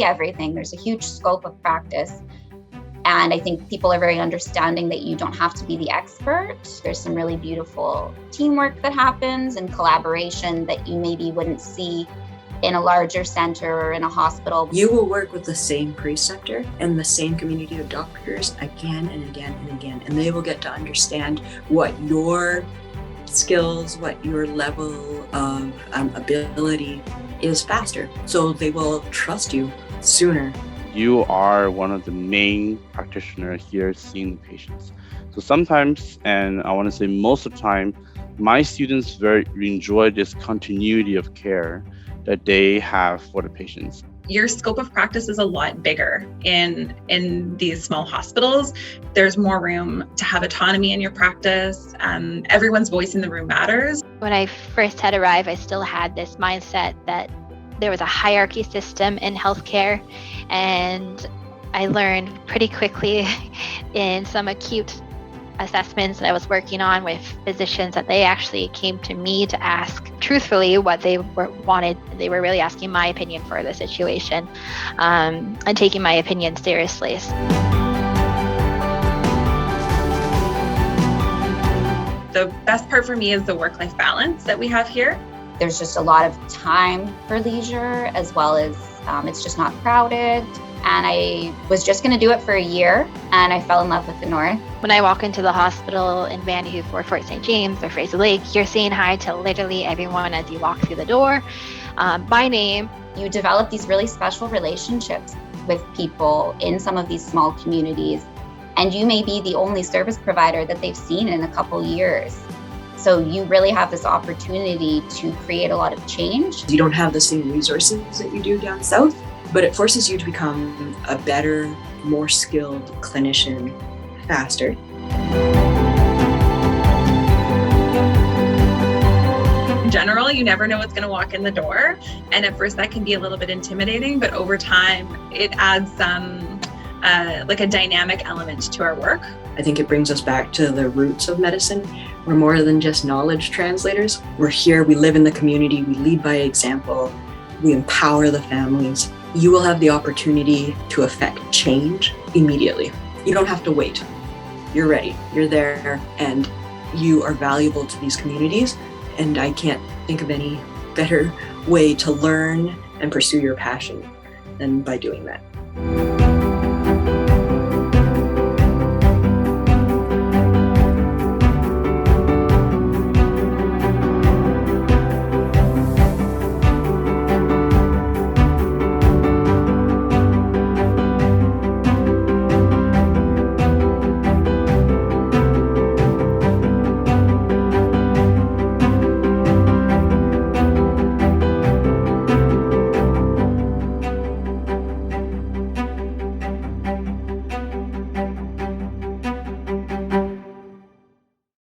everything. There's a huge scope of practice. And I think people are very understanding that you don't have to be the expert. There's some really beautiful teamwork that happens and collaboration that you maybe wouldn't see in a larger center or in a hospital. You will work with the same preceptor and the same community of doctors again and again and again, and they will get to understand what your skills, what your level of ability is faster. So they will trust you sooner. You are one of the main practitioners here seeing the patients. So sometimes, and I want to say most of the time, my students very enjoy this continuity of care that they have for the patients. Your scope of practice is a lot bigger in these small hospitals. There's more room to have autonomy in your practice. Everyone's voice in the room matters. When I first had arrived, I still had this mindset that there was a hierarchy system in healthcare, and I learned pretty quickly in some acute assessments that I was working on with physicians that they actually came to me to ask truthfully what they wanted. They were really asking my opinion for the situation, and taking my opinion seriously. The best part for me is the work-life balance that we have here. There's just a lot of time for leisure, as well as it's just not crowded. And I was just going to do it for a year, and I fell in love with the North. When I walk into the hospital in Vancouver or Fort St. James or Fraser Lake, you're saying hi to literally everyone as you walk through the door by name. You develop these really special relationships with people in some of these small communities, and you may be the only service provider that they've seen in a couple years. So you really have this opportunity to create a lot of change. You don't have the same resources that you do down south, but it forces you to become a better, more skilled clinician faster. In general, you never know what's going to walk in the door. And at first that can be a little bit intimidating, but over time it adds like a dynamic element to our work. I think it brings us back to the roots of medicine. We're more than just knowledge translators. We're here, we live in the community, we lead by example, we empower the families. You will have the opportunity to affect change immediately. You don't have to wait. You're ready, you're there, and you are valuable to these communities. And I can't think of any better way to learn and pursue your passion than by doing that.